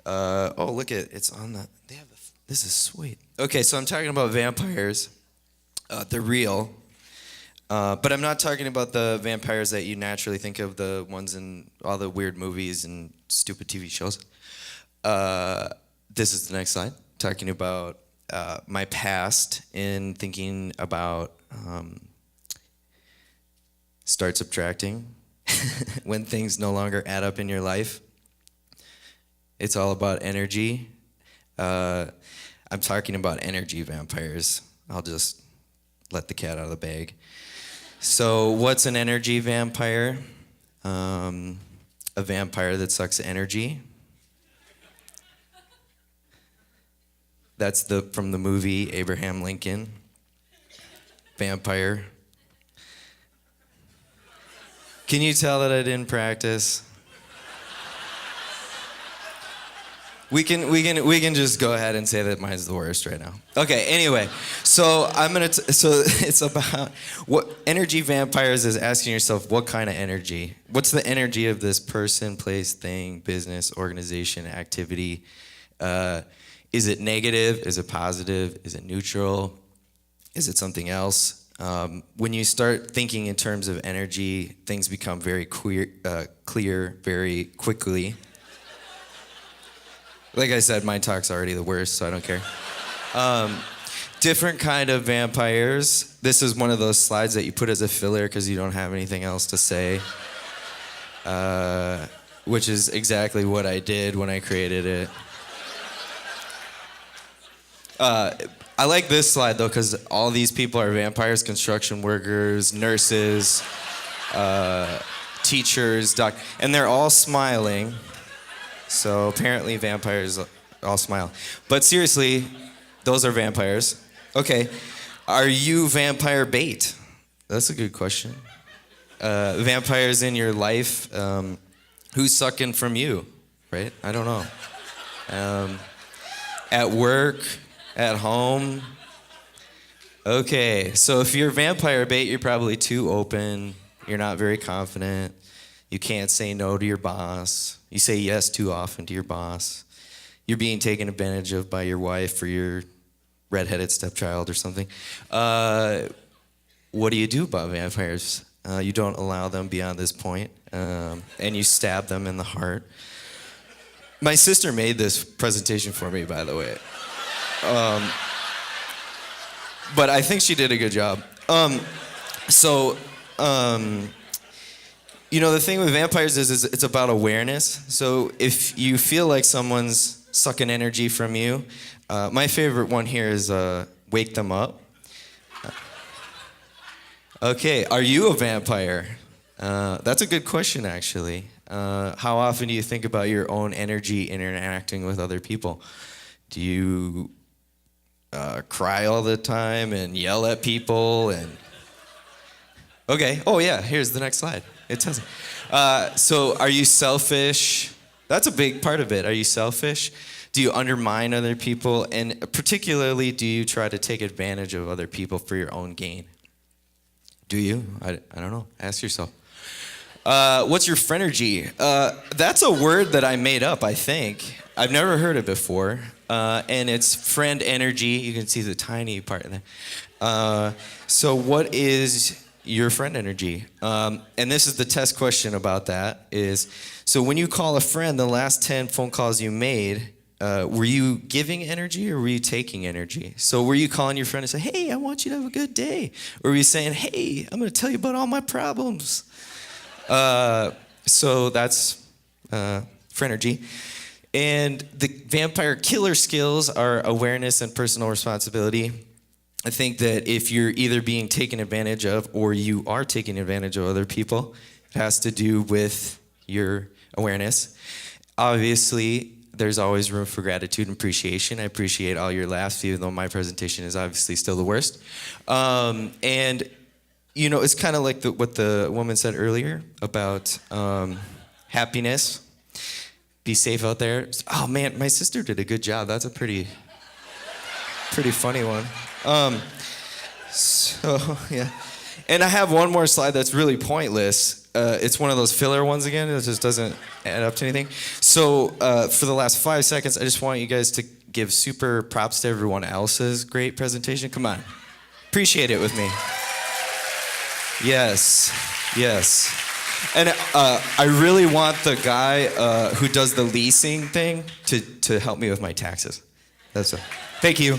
Oh, look at it's on the. They have. This is sweet. Okay, so I'm talking about vampires. They're real, but I'm not talking about the vampires that you naturally think of, the ones in all the weird movies and stupid TV shows. This is the next slide, talking about my past in thinking about start subtracting when things no longer add up in your life. It's all about energy. I'm talking about energy vampires. I'll just let the cat out of the bag. So what's an energy vampire? A vampire that sucks energy. That's from the movie Abraham Lincoln. Vampire. Can you tell that I didn't practice? We can just go ahead and say that mine's the worst right now. Okay, anyway, so so it's about what energy vampires is asking yourself, what kind of energy? What's the energy of this person, place, thing, business, organization, activity? Is it negative? Is it positive? Is it neutral? Is it something else? When you start thinking in terms of energy, things become very clear very quickly. Like I said, my talk's already the worst, so I don't care. Different kind of vampires. This is one of those slides that you put as a filler because you don't have anything else to say. Which is exactly what I did when I created it. I like this slide, though, because all these people are vampires: construction workers, nurses, teachers, and they're all smiling. So apparently vampires all smile. But seriously, those are vampires. Okay, are you vampire bait? That's a good question. Vampires in your life, who's sucking from you, right? I don't know. At work, at home. Okay, so if you're vampire bait, you're probably too open. You're not very confident. You can't say no to your boss. You say yes too often to your boss. You're being taken advantage of by your wife or your redheaded stepchild or something. What do you do about vampires? You don't allow them beyond this point, and you stab them in the heart. My sister made this presentation for me, by the way. But I think she did a good job. You know, the thing with vampires is it's about awareness. So if you feel like someone's sucking energy from you, my favorite one here is wake them up. Okay, are you a vampire? That's a good question, actually. How often do you think about your own energy interacting with other people? Do you cry all the time and yell at people? Okay, oh yeah, here's the next slide. It tells you. So are you selfish? That's a big part of it. Are you selfish? Do you undermine other people? And particularly, do you try to take advantage of other people for your own gain? Do you? I don't know. Ask yourself. What's your phrenergy? That's a word that I made up, I think. I've never heard it before. And it's friend energy. You can see the tiny part in there. So what is your friend energy? And this is the test question about that is, so when you call a friend, the last 10 phone calls you made, were you giving energy or were you taking energy? So were you calling your friend and say, hey, I want you to have a good day? Or were you saying, hey, I'm going to tell you about all my problems? So that's phrenergy. And the vampire killer skills are awareness and personal responsibility. I think that if you're either being taken advantage of or you are taking advantage of other people, it has to do with your awareness. Obviously, there's always room for gratitude and appreciation. I appreciate all your laughs, even though my presentation is obviously still the worst. And, you know, it's kind of like what the woman said earlier about happiness. Be safe out there. Oh, man, my sister did a good job. That's a pretty funny one. So, yeah. And I have one more slide that's really pointless. It's one of those filler ones again. It just doesn't add up to anything. So for the last 5 seconds, I just want you guys to give super props to everyone else's great presentation. Come on. Appreciate it with me. Yes. Yes. And I really want the guy who does the leasing thing to help me with my taxes. That's it. Thank you.